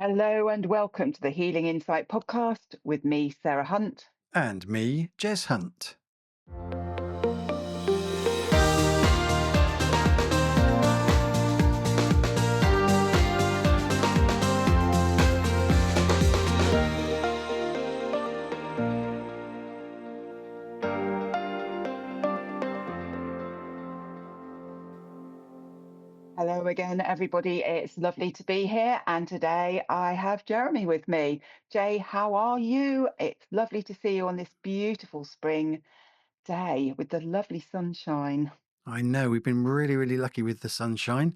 Hello and welcome to the Healing Insight podcast with me, Sarah Hunt. And me, Jez Hunt. Hello again, everybody. It's lovely to be here. And today I have Jeremy with me. Jay, how are you? It's lovely to see you on this beautiful spring day with the lovely sunshine. I know we've been really lucky with the sunshine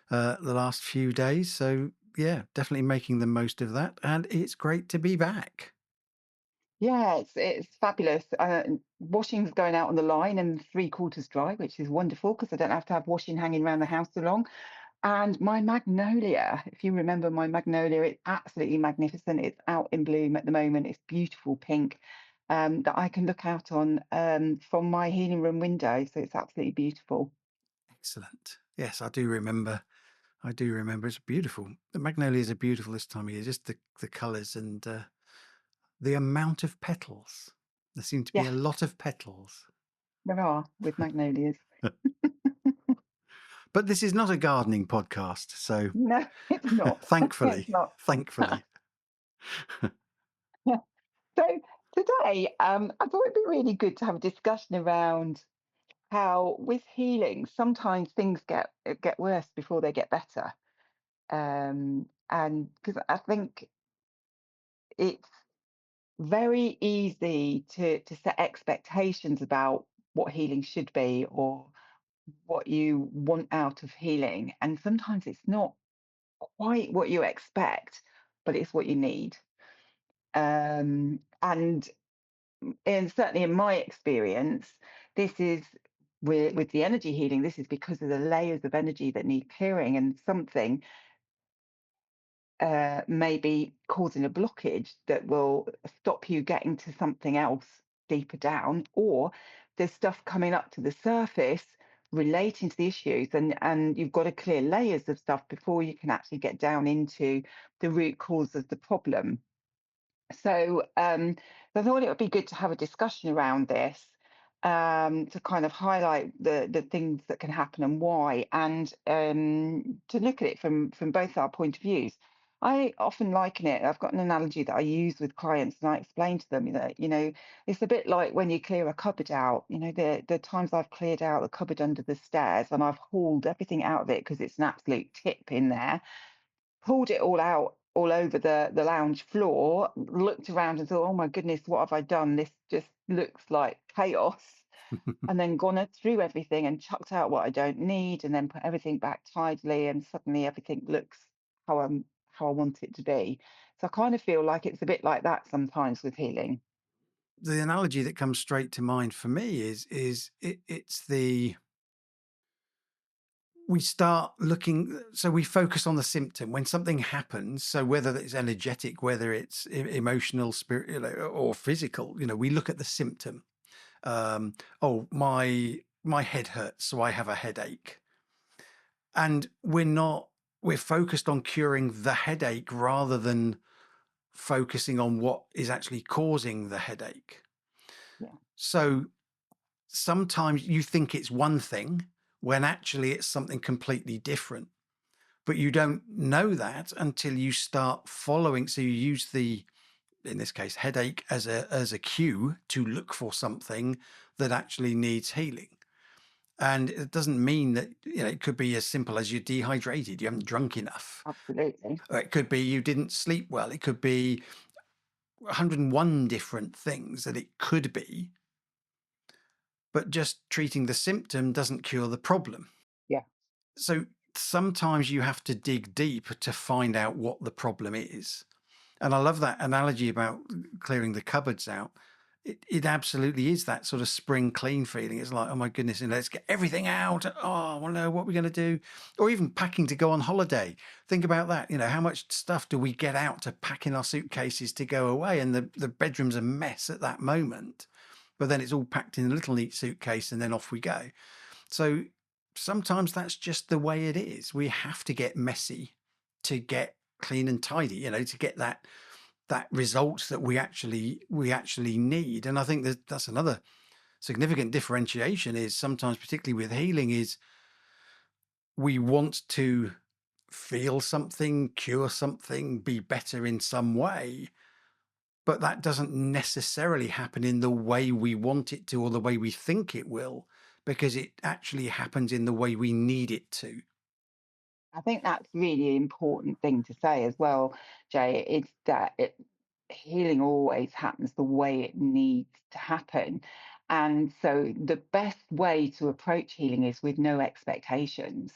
the last few days. So, yeah, definitely making the most of that. And it's great to be back. Yeah, it's fabulous. Washing's going out on the line and three-quarters dry, which is wonderful because I don't have to have washing hanging around the house so long. And my magnolia, if you remember my magnolia, it's absolutely magnificent. It's out in bloom at the moment. It's beautiful pink that I can look out on from my healing room window. So it's absolutely beautiful. Excellent. Yes, I do remember. It's beautiful. The magnolias are beautiful this time of year, just the colours and the amount of petals. There seem to be a Yes, lot of petals. there are with magnolias. But this is not a gardening podcast. So, No, it's not. It's thankfully, not. thankfully. So today, I thought it'd be really good to have a discussion around how, with healing, sometimes things get worse before they get better. And because I think it's very easy to set expectations about what healing should be or what you want out of healing, and sometimes it's not quite what you expect, but it's what you need. And certainly in my experience, this is with the energy healing, this is because of the layers of energy that need clearing, and something maybe causing a blockage that will stop you getting to something else deeper down, or there's stuff coming up to the surface relating to the issues, and you've got to clear layers of stuff before you can actually get down into the root cause of the problem. So I thought it would be good to have a discussion around this, to kind of highlight the things that can happen and why, and to look at it from both our point of views. I often liken it. I've got an analogy that I use with clients, and I explain to them that it's a bit like when you clear a cupboard out. The times I've cleared out the cupboard under the stairs and I've hauled everything out of it because it's an absolute tip in there, pulled it all out all over the lounge floor, looked around and thought, oh my goodness, what have I done? This just looks like chaos. And then gone through everything and chucked out what I don't need and then put everything back tidily, and suddenly everything looks how I want it to be. So I kind of feel like it's a bit like that sometimes with healing. The analogy that comes straight to mind for me it's the we start looking, so we focus on the symptom when something happens. So whether it's energetic, whether it's emotional, spirit, or physical, we look at the symptom. Oh, my head hurts, so I have a headache. And we're focused on curing the headache rather than focusing on what is actually causing the headache. Yeah. So sometimes you think it's one thing when actually it's something completely different, but you don't know that until you start following. So you use in this case, headache as a cue to look for something that actually needs healing. And it doesn't mean that, it could be as simple as you're dehydrated, you haven't drunk enough. Absolutely. Or it could be you didn't sleep well. It could be 101 different things that it could be, but just treating the symptom doesn't cure the problem. Yeah. So sometimes you have to dig deep to find out what the problem is. And I love that analogy about clearing the cupboards out. It absolutely is that sort of spring clean feeling. It's like, oh my goodness, and let's get everything out. Oh, I want to know what we're going to do. Or even packing to go on holiday. Think about that. How much stuff do we get out to pack in our suitcases to go away? And the bedroom's a mess at that moment. But then it's all packed in a little neat suitcase and then off we go. So sometimes that's just the way it is. We have to get messy to get clean and tidy, to get that result that we actually need. And I think that that's another significant differentiation, is sometimes, particularly with healing, is we want to feel something, cure something, be better in some way, but that doesn't necessarily happen in the way we want it to or the way we think it will, because it actually happens in the way we need it to. I think that's really important thing to say as well, Jay. It's that healing always happens the way it needs to happen. And so the best way to approach healing is with no expectations.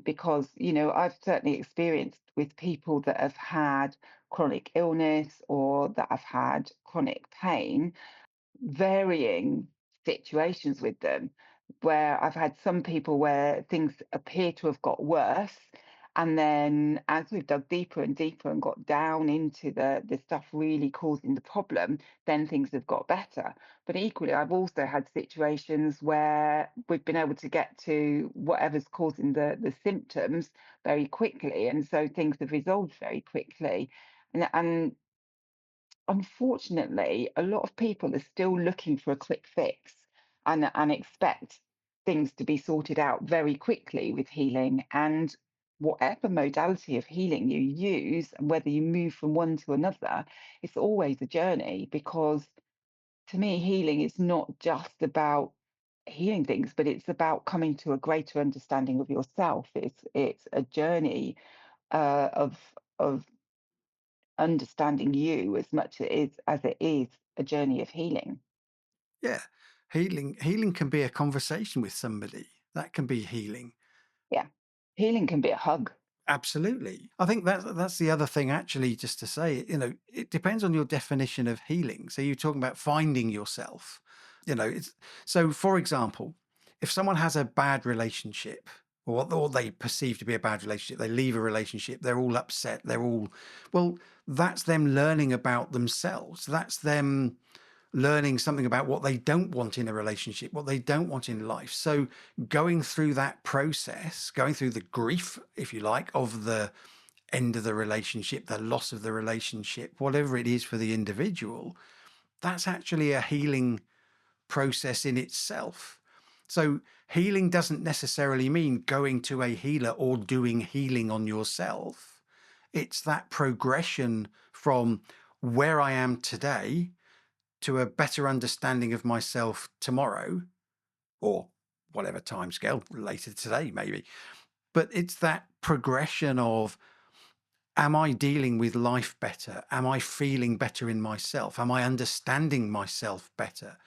Because, I've certainly experienced with people that have had chronic illness or that have had chronic pain, varying situations with them, where I've had some people where things appear to have got worse. And then as we've dug deeper and deeper and got down into the stuff really causing the problem, then things have got better. But equally, I've also had situations where we've been able to get to whatever's causing the symptoms very quickly. And so things have resolved very quickly. And unfortunately, a lot of people are still looking for a quick fix and expect things to be sorted out very quickly with healing. And whatever modality of healing you use, and whether you move from one to another, it's always a journey, because to me, healing is not just about healing things, but it's about coming to a greater understanding of yourself. It's a journey of understanding you as much as it is a journey of healing. Yeah. Healing can be a conversation with somebody. That can be healing. Yeah. Healing can be a hug. Absolutely. I think that's the other thing, actually, just to say, it depends on your definition of healing. So you're talking about finding yourself. It's so, for example, if someone has a bad relationship, or they perceive to be a bad relationship, they leave a relationship, they're all upset, well, that's them learning about themselves. That's them learning something about what they don't want in a relationship, what they don't want in life. So going through that process, going through the grief, if you like, of the end of the relationship, the loss of the relationship, whatever it is for the individual, that's actually a healing process in itself. So healing doesn't necessarily mean going to a healer or doing healing on yourself. It's that progression from where I am today to a better understanding of myself tomorrow, or whatever timescale, later today, maybe. But it's that progression of, am I dealing with life better? Am I feeling better in myself? Am I understanding myself better?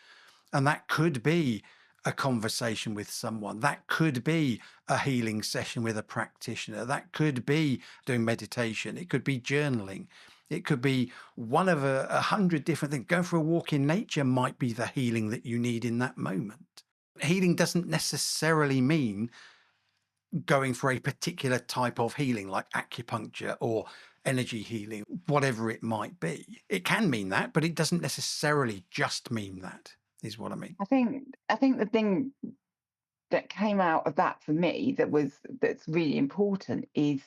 And that could be a conversation with someone. That could be a healing session with a practitioner. That could be doing meditation. It could be journaling. It could be one of a hundred different things. Going for a walk in nature might be the healing that you need in that moment. Healing doesn't necessarily mean going for a particular type of healing, like acupuncture or energy healing, whatever it might be. It can mean that, but it doesn't necessarily just mean that, is what I mean. I think the thing that came out of that for me that's really important is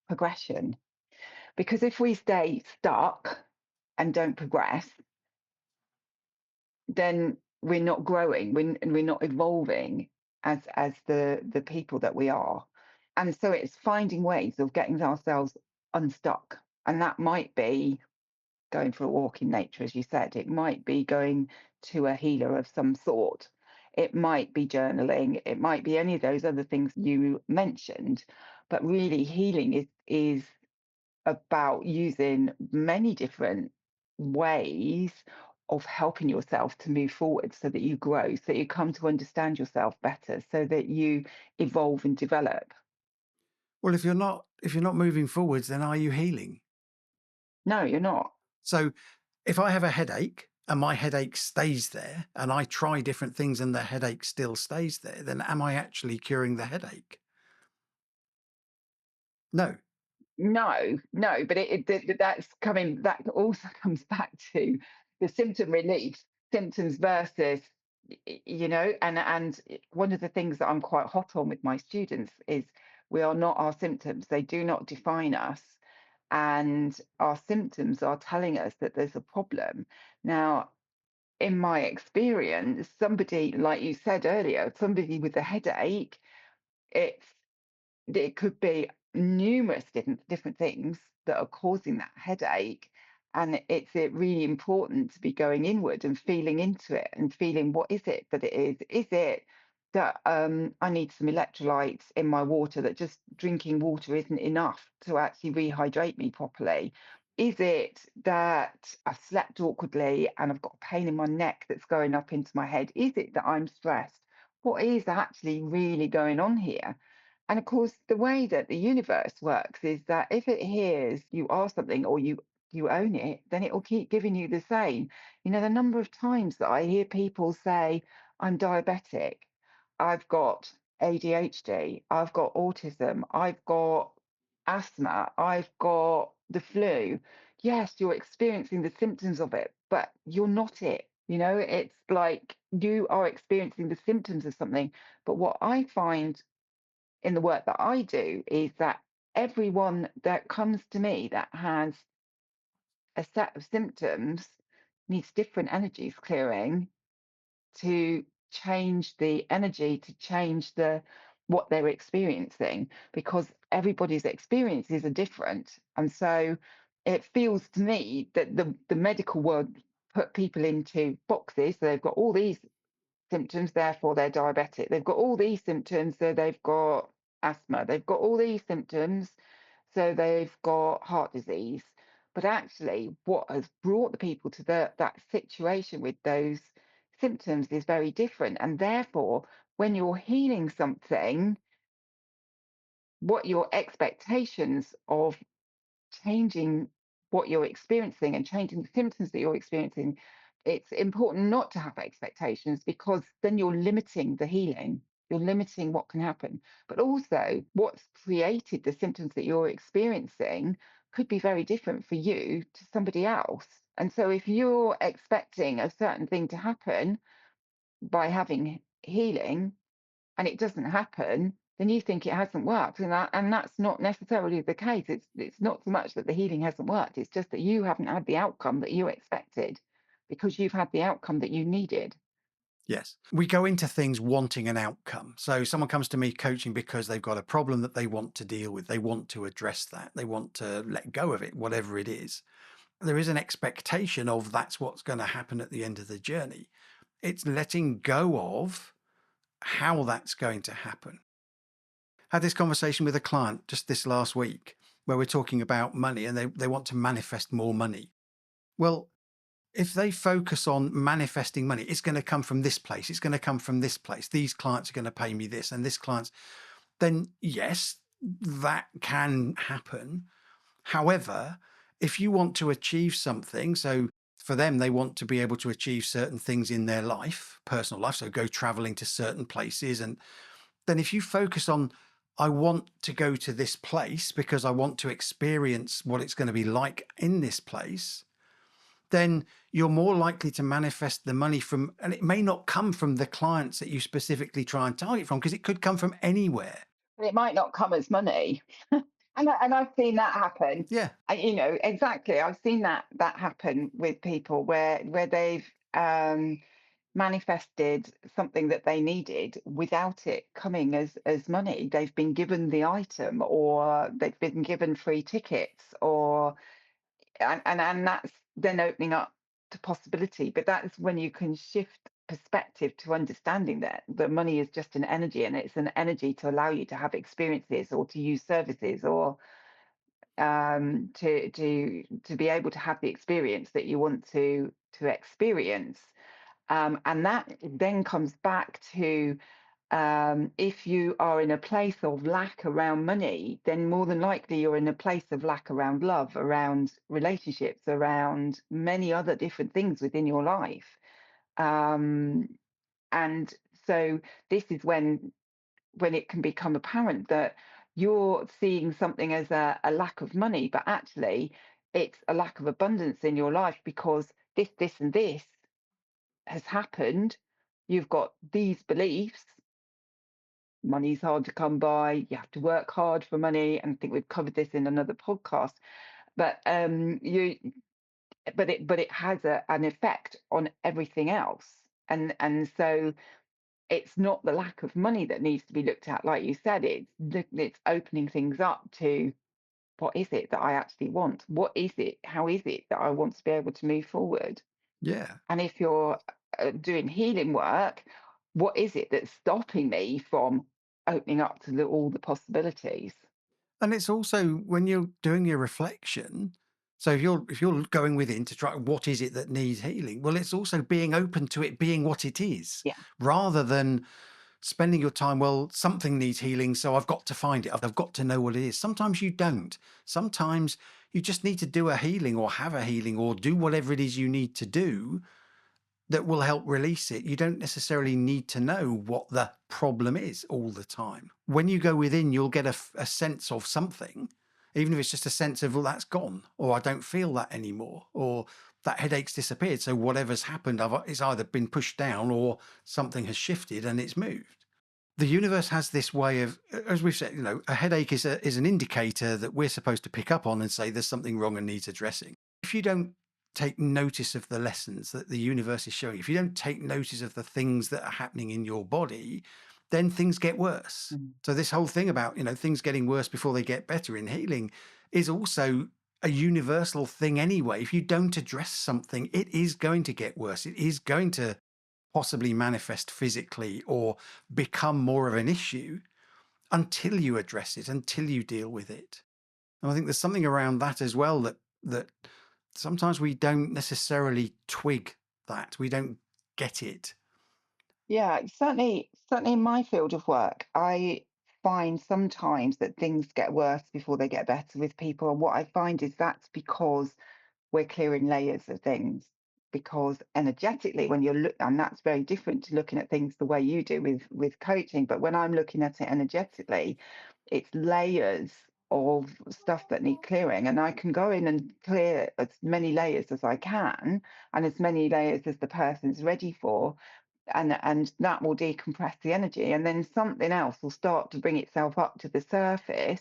progression. Because if we stay stuck and don't progress, then we're not growing, we're not evolving as the people that we are. And so it's finding ways of getting ourselves unstuck. And that might be going for a walk in nature, as you said. It might be going to a healer of some sort. It might be journaling. It might be any of those other things you mentioned. But really, healing is about using many different ways of helping yourself to move forward so that you grow, so that you come to understand yourself better, so that you evolve and develop. Well, if you're not moving forwards, then are you healing? No, you're not. So if I have a headache and my headache stays there and I try different things and the headache still stays there, then am I actually curing the headache? No. No, no, but that also comes back to the symptom relief, symptoms versus, and one of the things that I'm quite hot on with my students is we are not our symptoms. They do not define us. and our symptoms are telling us that there's a problem. Now, in my experience, somebody, like you said earlier, somebody with a headache, it's it could be numerous different things that are causing that headache. And it's really important to be going inward and feeling into it and feeling, what is it that it is? Is it that I need some electrolytes in my water, that just drinking water isn't enough to actually rehydrate me properly? Is it that I've slept awkwardly and I've got a pain in my neck that's going up into my head? Is it that I'm stressed? What is actually really going on here? And of course, the way that the universe works is that if it hears you are something, or you own it, then it will keep giving you the same. You know, the number of times that I hear people say, I'm diabetic, I've got ADHD, I've got autism, I've got asthma, I've got the flu. Yes, you're experiencing the symptoms of it, but you're not it. You know, it's like you are experiencing the symptoms of something. But what I find in the work that I do is that everyone that comes to me that has a set of symptoms needs different energies clearing to change the energy, to change the what they're experiencing, because everybody's experiences are different. And so it feels to me that the medical world put people into boxes. So they've got all these symptoms, therefore they're diabetic. They've got all these symptoms, so they've got asthma. They've got all these symptoms, so they've got heart disease. But actually, what has brought the people to that situation with those symptoms is very different. And therefore, when you're healing something, what your expectations of changing what you're experiencing and changing the symptoms that you're experiencing, it's important not to have expectations, because then you're limiting the healing. You're limiting what can happen. But also, what's created the symptoms that you're experiencing could be very different for you to somebody else. And so, if you're expecting a certain thing to happen by having healing, and it doesn't happen, then you think it hasn't worked. And that's not necessarily the case. It's not so much that the healing hasn't worked, it's just that you haven't had the outcome that you expected, because you've had the outcome that you needed. Yes. We go into things wanting an outcome. So someone comes to me coaching because they've got a problem that they want to deal with. They want to address that. They want to let go of it, whatever it is. There is an expectation of that's what's going to happen at the end of the journey. It's letting go of how that's going to happen. Had this conversation with a client just this last week where we're talking about money, and they want to manifest more money. Well, if they focus on manifesting money, it's going to come from this place, it's going to come from this place, these clients are going to pay me this, and this client's, then yes, that can happen. However, if you want to achieve something, so for them, they want to be able to achieve certain things in their life, personal life, so go traveling to certain places. And then if you focus on, I want to go to this place because I want to experience what it's going to be like in this place, then you're more likely to manifest the money from, and it may not come from the clients that you specifically try and target from, because it could come from anywhere. But it might not come as money. And I've seen that happen. Yeah. You know, exactly. I've seen that happen with people where they've manifested something that they needed without it coming as money. They've been given the item, or they've been given free tickets, or and that's then opening up to possibility. But that's when you can shift perspective to understanding that the money is just an energy, and it's an energy to allow you to have experiences, or to use services, or to be able to have the experience that you want to experience. And that then comes back to, if you are in a place of lack around money, then more than likely you're in a place of lack around love, around relationships, around many other different things within your life. Um, and so this is when it can become apparent that you're seeing something as a lack of money, but actually it's a lack of abundance in your life, because this, and this has happened. You've got these beliefs. Money's hard to come by. You have to work hard for money. And I think we've covered this in another podcast. but it has an effect on everything else. And so it's not the lack of money that needs to be looked at, like you said. It's opening things up to, what is it that I actually want? What is it? How is it that I want to be able to move forward? Yeah. And if you're doing healing work, what is it that's stopping me from opening up to all the possibilities? And it's also when you're doing your reflection. So if you're going within to try what is it that needs healing, well, it's also being open to it being what it is, Yeah. rather than spending your time, well, something needs healing, so I've got to find it. I've got to know what it is. Sometimes you don't. Sometimes you just need to do a healing or have a healing or do whatever it is you need to do that will help release it. You don't necessarily need to know what the problem is all the time. When you go within, you'll get a sense of something, even if it's just a sense of, well, that's gone, or I don't feel that anymore, or that headache's disappeared. So whatever's happened, it's either been pushed down or something has shifted and it's moved. The universe has this way of, as we've said, a headache is an indicator that we're supposed to pick up on and say there's something wrong and needs addressing. If you don't take notice of the lessons that the universe is showing, if you don't take notice of the things that are happening in your body, then things get worse. Mm. So this whole thing about, things getting worse before they get better in healing is also a universal thing anyway. If you don't address something, it is going to get worse. It is going to possibly manifest physically or become more of an issue until you address it, until you deal with it. And I think there's something around that as well, that sometimes we don't necessarily twig that. We don't get it. Yeah, certainly in my field of work, I find sometimes that things get worse before they get better with people. And what I find is that's because we're clearing layers of things. Because energetically, when you're and that's very different to looking at things the way you do with coaching. But when I'm looking at it energetically, it's layers of stuff that need clearing, and I can go in and clear as many layers as I can, and as many layers as the person's ready for, and that will decompress the energy, and then something else will start to bring itself up to the surface,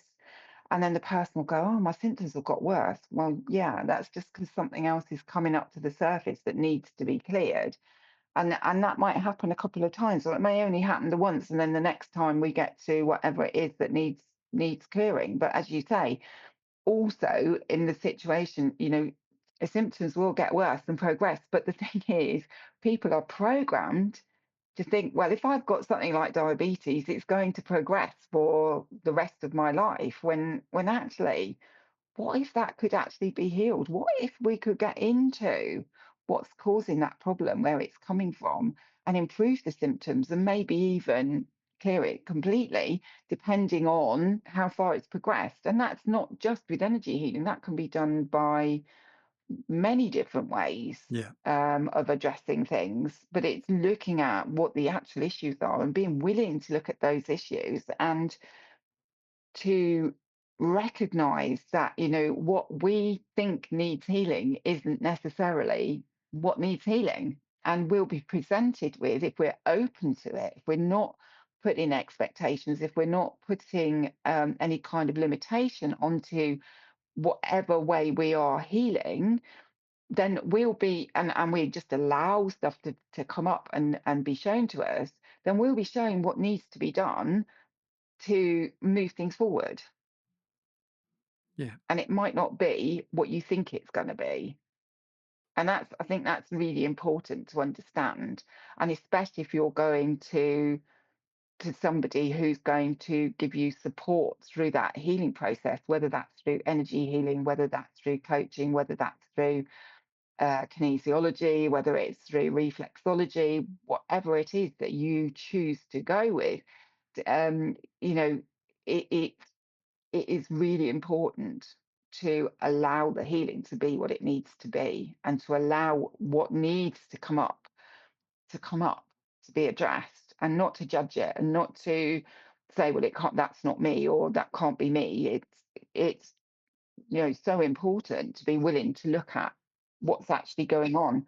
and then the person will go, oh, my symptoms have got worse. Well, yeah, that's just because something else is coming up to the surface that needs to be cleared. And that might happen a couple of times, or it may only happen the once, and then the next time we get to whatever it is that needs clearing. But as you say, also in the situation, the symptoms will get worse and progress. But the thing is, people are programmed to think, well, if I've got something like diabetes, it's going to progress for the rest of my life. When actually, what if that could actually be healed? What if we could get into what's causing that problem, where it's coming from, and improve the symptoms and maybe even clear it completely, depending on how far it's progressed? And that's not just with energy healing, that can be done by many different ways Yeah. of addressing things. But it's looking at what the actual issues are and being willing to look at those issues, and to recognize that, what we think needs healing isn't necessarily what needs healing, and will be presented with, if we're open to it, if we're not putting expectations, if we're not putting any kind of limitation onto whatever way we are healing, then we'll be, and we just allow stuff to come up and be shown to us, then we'll be shown what needs to be done to move things forward. Yeah. And it might not be what you think it's going to be. And I think that's really important to understand. And especially if you're going to somebody who's going to give you support through that healing process, whether that's through energy healing, whether that's through coaching, whether that's through kinesiology, whether it's through reflexology, whatever it is that you choose to go with. um, you know, it, it it is really important to allow the healing to be what it needs to be, and to allow what needs to come up, to be addressed, and not to judge it, and not to say, well, it can't, that's not me, or that can't be me. It's so important to be willing to look at what's actually going on,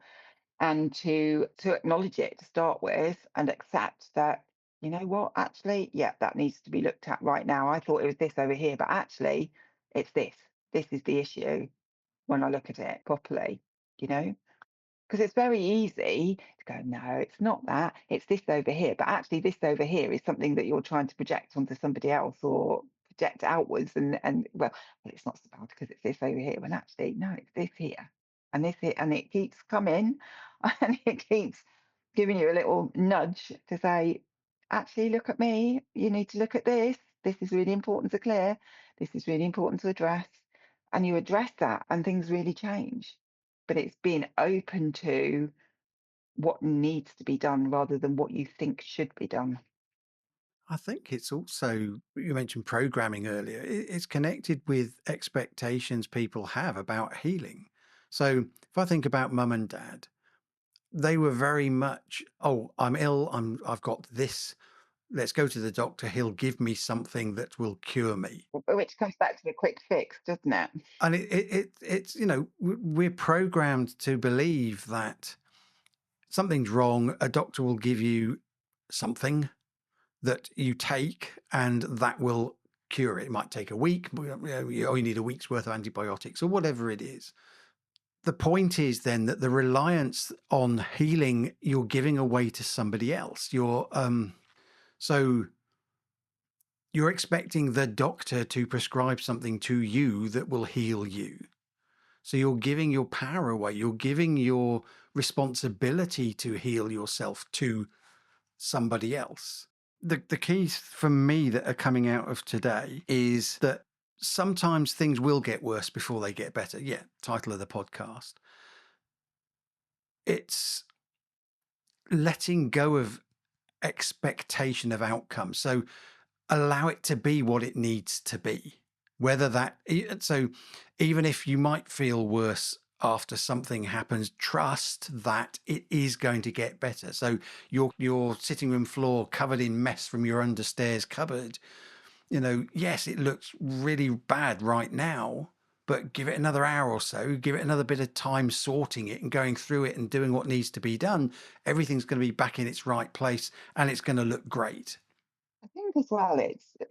and to acknowledge it to start with, and accept that, you know what, actually, yeah, that needs to be looked at right now. I thought it was this over here, but actually it's this is the issue. when I look at it properly, you know? Because it's very easy to go, no, it's not that, it's this over here. But actually, this over here is something that you're trying to project onto somebody else or project outwards. And well, it's not so bad because it's this over here. When actually, no, it's this here and this here. And it keeps coming and it keeps giving you a little nudge to say, actually, look at me. You need to look at this. This is really important to clear. This is really important to address. And you address that, and things really change. But it's being open to what needs to be done rather than what you think should be done. I think it's also, you mentioned programming earlier, it's connected with expectations people have about healing. So if I think about mum and dad, they were very much, oh, I'm ill, I've got this, let's go to the doctor, he'll give me something that will cure me. Which comes back to the quick fix, doesn't it? And it's, we're programmed to believe that something's wrong, a doctor will give you something that you take and that will cure it. It might take a week, you only need a week's worth of antibiotics or whatever it is. The point is then that the reliance on healing you're giving away to somebody else. So you're expecting the doctor to prescribe something to you that will heal you. So you're giving your power away. You're giving your responsibility to heal yourself to somebody else. The keys for me that are coming out of today is that sometimes things will get worse before they get better. Yeah, title of the podcast. It's letting go of expectation of outcome. So allow it to be what it needs to be. Whether that, so even if you might feel worse after something happens, trust that it is going to get better. So your sitting room floor covered in mess from your understairs cupboard, yes, it looks really bad right now, but give it another hour or so, give it another bit of time sorting it and going through it and doing what needs to be done. Everything's going to be back in its right place and it's going to look great. I think as well,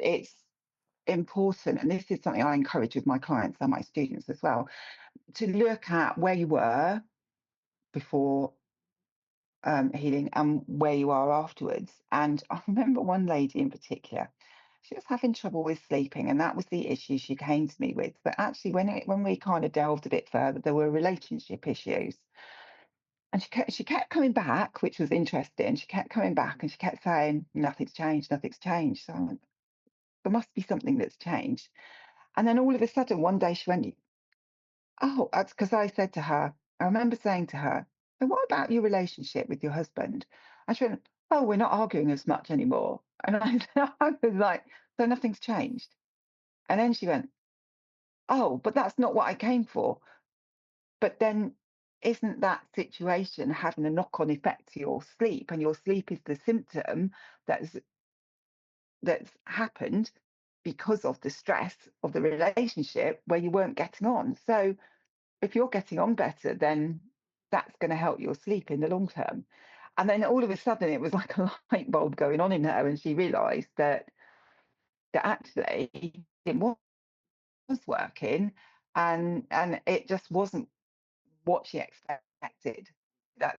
it's important, and this is something I encourage with my clients and my students as well, to look at where you were before healing and where you are afterwards. And I remember one lady in particular, she was having trouble with sleeping, and that was the issue she came to me with. But actually, when we kind of delved a bit further, there were relationship issues. And she kept coming back, which was interesting. She kept coming back and she kept saying, nothing's changed, nothing's changed. So I went, there must be something that's changed. And then all of a sudden, one day she went, oh, that's because I said to her, I remember saying to her, "So what about your relationship with your husband?" And she went, oh, we're not arguing as much anymore. And I was like, so nothing's changed. And then she went, oh, but that's not what I came for. But then isn't that situation having a knock-on effect to your sleep? And your sleep is the symptom that's that's happened because of the stress of the relationship where you weren't getting on. So if you're getting on better, then that's going to help your sleep in the long term. And then all of a sudden, it was like a light bulb going on in her, and she realised that actually it was working, and it just wasn't what she expected. That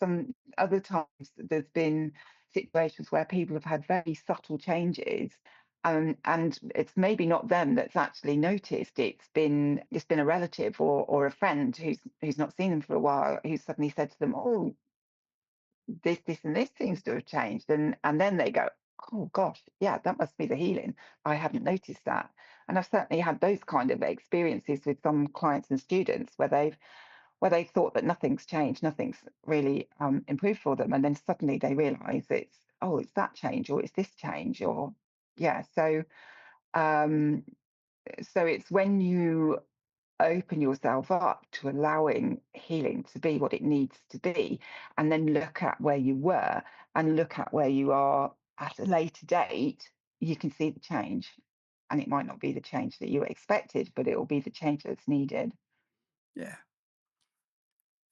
some other times there's been situations where people have had very subtle changes, and it's maybe not them that's actually noticed. It's been a relative or a friend who's not seen them for a while, who suddenly said to them, oh, this and this seems to have changed, and then they go, oh gosh, yeah, that must be the healing. I hadn't noticed that. And I've certainly had those kind of experiences with some clients and students where they thought that nothing's changed, nothing's really improved for them, and then suddenly they realise it's that change or it's this change or yeah. Um, so it's when you open yourself up to allowing healing to be what it needs to be, and then look at where you were and look at where you are at a later date, you can see the change. And it might not be the change that you expected, but it will be the change that's needed. Yeah.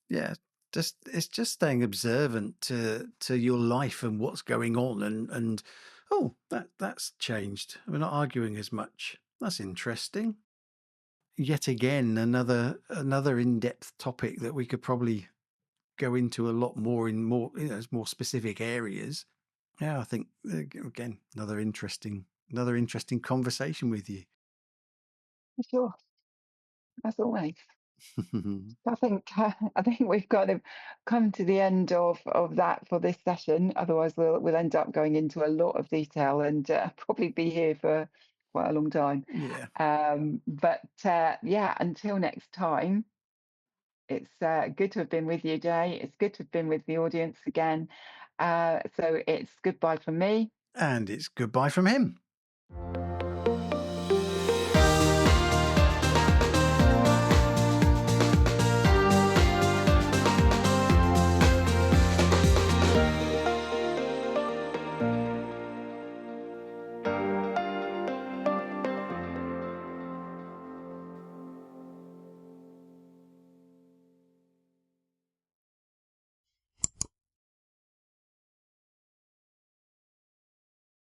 Yeah. Just it's just staying observant to your life and what's going on and oh, that's changed. We're not arguing as much. That's interesting. yet again another in-depth topic that we could probably go into a lot more in more specific areas. Yeah, I think again another interesting conversation with you. For sure, as always. I think we've kind of come to the end of that for this session. Otherwise, we'll end up going into a lot of detail and probably be here for quite a long time. Yeah, But yeah, until next time, it's good to have been with you, Jay. It's good to have been with the audience again. So it's goodbye from me. and it's goodbye from him.